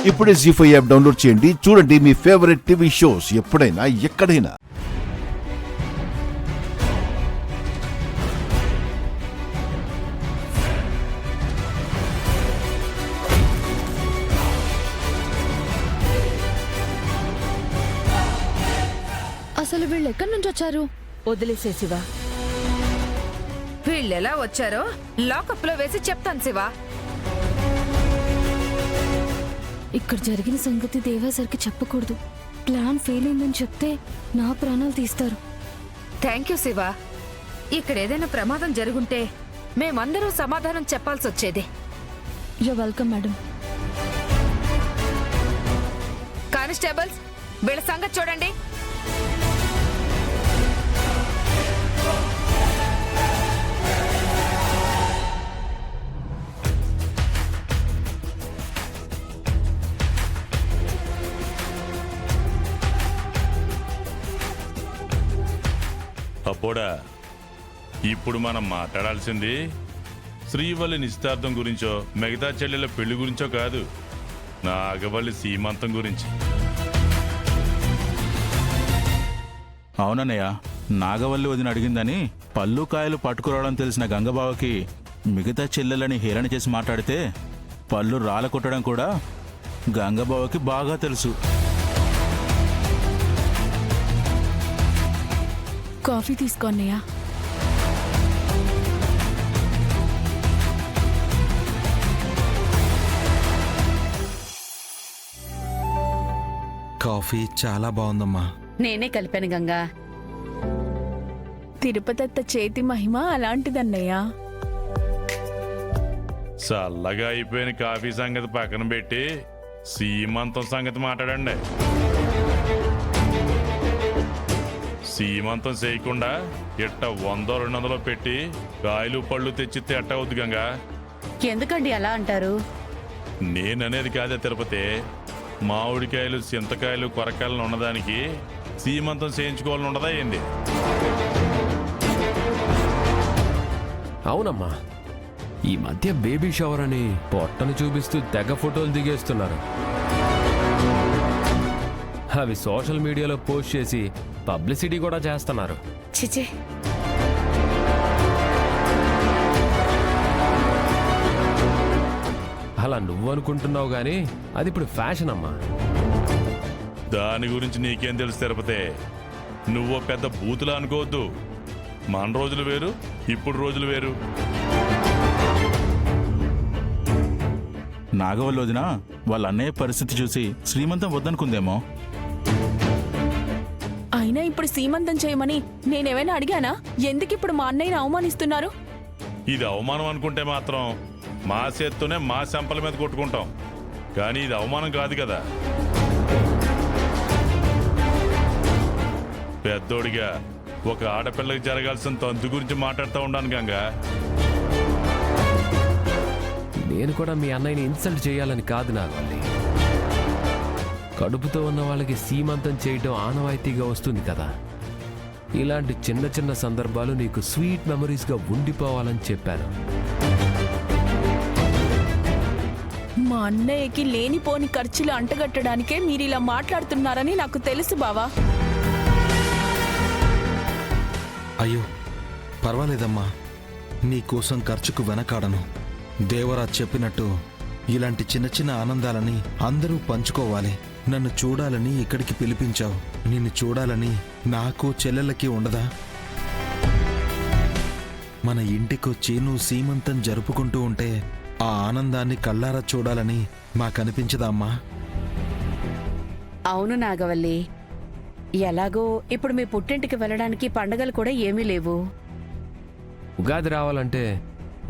ఇప్పుడే జీ5 app download చేయండి. చూడండి మీ ఫేవరెట్ టీవీ షోస్ ఎప్పుడైనా ఎక్కడైనా. అసలు వీళ్ళు ఎక్కడి నుంచి వచ్చారు? వదిలేసే శివ. వీళ్ళెలా వచ్చారో లాకప్ లో వేసి చెప్తాను శివ. ఇక్కడ జరిగిన సంగతి దేవాసరికి చెప్పకూడదు. ప్లాన్ ఫెయిల్ అయిందని చెప్తే నా ప్రాణాలు తీస్తారు. Thank you Shiva. ఇక్కడ ఏదైనా ప్రమాదం జరుగుంటే మేమందరూ సమాధానం చెప్పాల్సి వచ్చేది. You welcome madam. కానిస్టేబుల్స్, వీళ్ళ సంగతి చూడండి. అబ్బోడా, ఇప్పుడు మనం మాట్లాడాల్సింది శ్రీవల్లి నిశ్చితార్థం గురించో మిగతా చెల్లెల పెళ్లి గురించో కాదు, నాగవల్లి సీమంతం గురించి. అవునన్నయ్య, నాగవల్లి వదిన అడిగిందని పళ్ళు కాయలు పట్టుకురావడం తెలిసిన గంగబావకి మిగతా చెల్లెలని హేళన చేసి మాట్లాడితే పళ్ళు రాళ్ళ కొట్టడం కూడా గంగబావకి బాగా తెలుసు. కాఫీ తీసుకో అన్నయ్య. కాఫీ చాలా బాగుందమ్మా. నేనే కలిపాను గంగా. తిరుపతత్త చేతి మహిమ అలాంటిదన్నయ్యా. చల్లగా అయిపోయిన కాఫీ సంగతి పక్కన పెట్టి సీమంతం సంగతి మాట్లాడండి. సీమంతం చేయకుండా ఇట్ట 100-200 పెట్టి కాయలు పళ్ళు తెచ్చితే ఎట్ట అవుద్ది గంగా? ఎందుకండి అలా అంటారు? నేననేది కాదే తిరుపతి, మామిడికాయలు చింతకాయలు కొరకాయలను ఉన్నదానికి సీమంతం చేయించుకోవాలని ఉండదా ఏంది? అవునమ్మా, ఈ మధ్య బేబీ షవర్ అని పొట్టను చూపిస్తూ తెగ ఫోటోలు దిగేస్తున్నారు. అవి సోషల్ మీడియాలో పోస్ట్ చేసి పబ్లిసిటీ కూడా చేస్తున్నారు. చిచి, అలా నువ్వు అనుకుంటున్నావు గానీ అది ఇప్పుడు ఫ్యాషన్ అమ్మా. దాని గురించి నీకేం తెలుసు తిరుపతి? నువ్వు పెద్ద బూతులా అనుకోవద్దు. మన రోజులు వేరు, ఇప్పుడు రోజులు వేరు. నాగవల్లి వదిన వాళ్ళ అన్నయ్య పరిస్థితి చూసి శ్రీమంతం వద్దనుకుందేమో. అయినా ఇప్పుడు సీమంతం చేయమని నేనేమైనా అడిగానా? ఎందుకు ఇప్పుడు మా అన్నయ్యని అవమానిస్తున్నారు? ఇది అవమానం అనుకుంటే మాత్రం మా చేత్తోనే మా చెంపల మీద కొట్టుకుంటాం, కానీ ఇది అవమానం కాదు కదా. పెద్దోడిగా ఒక ఆడపిల్లకి జరగాల్సిన తంతు గురించి మాట్లాడుతూ ఉన్నాను గంగా. నేను కూడా మీ అన్నయ్యని ఇన్సల్ట్ చేయాలని కాదు నాగవల్లి. కడుపుతో ఉన్న వాళ్ళకి సీమంతం చేయడం ఆనవాయితీగా వస్తుంది కదా. ఇలాంటి చిన్న చిన్న సందర్భాలు నీకు స్వీట్ మెమరీస్గా ఉండిపోవాలని చెప్పాను. మా అన్నయ్యకి లేనిపోని ఖర్చులు అంటగట్టడానికే మీరు ఇలా మాట్లాడుతున్నారని నాకు తెలుసు బావా. అయ్యో పర్వాలేదమ్మా, నీకోసం ఖర్చుకు వెనకాడను. దేవరాజ్ చెప్పినట్టు ఇలాంటి చిన్న చిన్న ఆనందాలని అందరూ పంచుకోవాలి. నన్ను చూడాలని ఇక్కడికి పిలిపించావు. నిన్ను చూడాలని నాకు చెల్లెళ్ళకి ఉండదా? మన ఇంటికొచ్చి నువ్వు సీమంతం జరుపుకుంటూ ఉంటే ఆ ఆనందాన్ని కళ్ళారా చూడాలని మాకనిపించదా అమ్మా? అవును నాగవల్లి, ఎలాగో ఇప్పుడు మీ పుట్టింటికి వెళ్ళడానికి పండగలు కూడా ఏమీ లేవు. ఉగాది రావాలంటే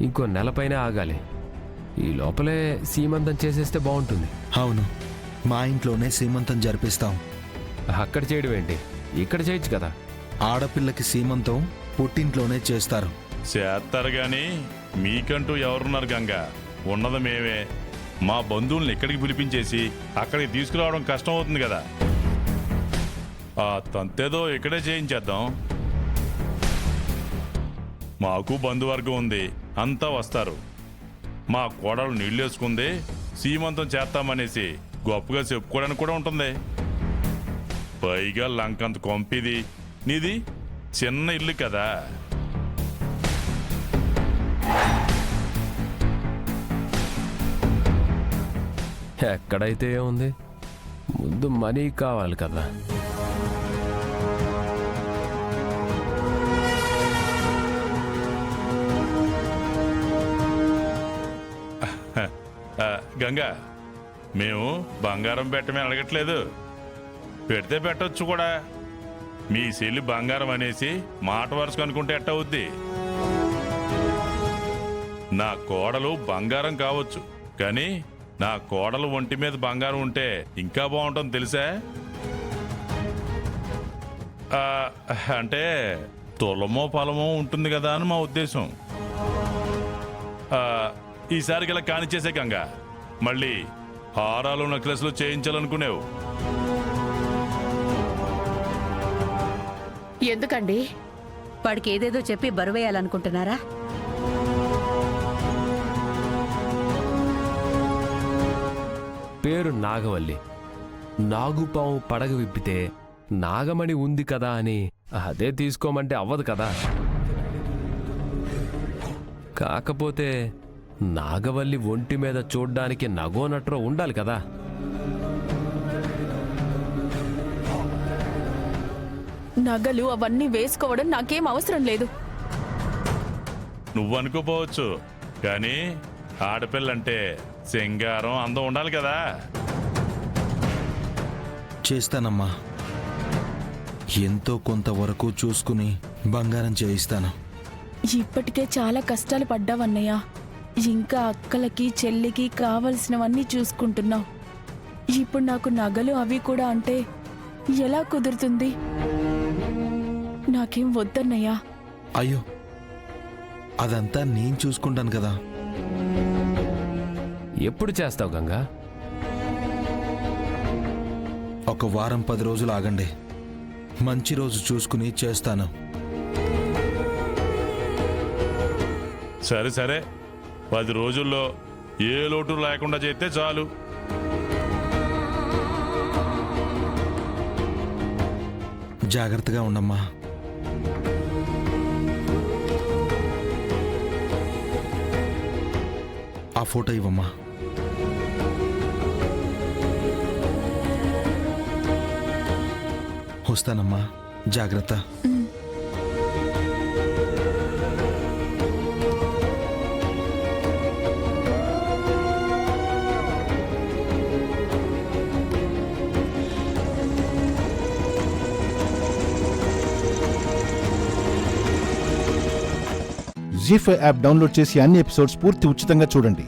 ఇంకో నెలపైనే ఆగాలి. ఈ లోపలే సీమంతం చేసేస్తే బాగుంటుంది. అవును, మా ఇంట్లోనే సీమంతం జరిపిస్తాం. అక్కడ చేయడం ఏంటి, ఇక్కడ చేయొచ్చు కదా. ఆడపిల్లకి సీమంతం పుట్టింట్లోనే చేస్తారు. చేస్తారు గాని మీకంటూ ఎవరున్నారు గంగా? ఉన్నది మేమే. మా బంధువుల్ని ఇక్కడికి పిలిపించేసి అక్కడికి తీసుకురావడం కష్టం అవుతుంది కదా. ఆ తంతేదో ఇక్కడే చేయించేద్దాం. మాకు బంధువర్గం ఉంది, అంతా వస్తారు. మా కోడలు నీళ్ళేసుకుంది, సీమంతం చేస్తామనేసి గొప్పగా చెప్పుకోవడానికి కూడా ఉంటుంది. పైగా లంకంత కొంపిది, నీది చిన్న ఇల్లు కదా. ఎక్కడైతే ఏముంది, ముందు మనీ కావాలి కదా. గంగా, మేము బంగారం పెట్టమే అడగట్లేదు, పెడితే పెట్టొచ్చు కూడా. మీ చెల్లి బంగారం అనేసి మాట వరుసకు అనుకుంటే ఎట్టవుద్ది? నా కోడలు బంగారం కావచ్చు, కానీ నా కోడలు ఒంటి మీద బంగారం ఉంటే ఇంకా బాగుంటుంది తెలుసా? అంటే తులమో పొలమో ఉంటుంది కదా అని మా ఉద్దేశం. ఈసారికి ఇలా కానిచ్చేసే గంగా, మళ్ళీ హారాలు నెక్లెస్లు చేయించాలనుకునేవు. ఎందుకండి? వాడికి ఏదేదో చెప్పి బరువేయాలనుకుంటున్నారా? పేరు నాగవల్లి. నాగుపాము పడగ విప్పితే నాగమణి ఉంది కదా అని అదే తీసుకోమంటే అవ్వదు కదా. కాకపోతే నాగవల్లి ఒంటి మీద చూడ్డానికి నగో నట్రో ఉండాలి కదా. నగలు అవన్నీ వేసుకోవడం నాకేం అవసరం లేదు. నువ్వు అనుకోపోవచ్చు, కానీ ఆడపిల్లంటే సింగారం అందం ఉండాలి కదా. చేస్తానమ్మా, ఎంతో కొంతవరకు చూసుకుని బంగారం చేయిస్తాను. ఇప్పటికే చాలా కష్టాలు పడ్డావన్నయ్య. ఇంకా అక్కలకి చెల్లికి కావలసినవన్నీ చూసుకుంటున్నావు. ఇప్పుడు నాకు నగలు అవి కూడా అంటే ఎలా కుదురుతుంది? నాకేం వద్దన్నయ్యా. అయ్యో, అదంతా నేను చూసుకుంటాను కదా. ఎప్పుడు చేస్తావు గంగా? ఒక వారం 10 రోజులు ఆగండి, మంచి రోజు చూసుకుని చేస్తాను. సరే సరే, 10 రోజుల్లో ఏ లోటు లేకుండా చేస్తే చాలు. జాగ్రత్తగా ఉండమ్మా. ఆ ఫోటో ఇవ్వమ్మా. వస్తానమ్మా, జాగ్రత్త. జీ5 యాప్ డౌన్లోడ్ చేసి అన్ని ఎపిసోడ్స్ పూర్తి ఉచితంగా చూడండి.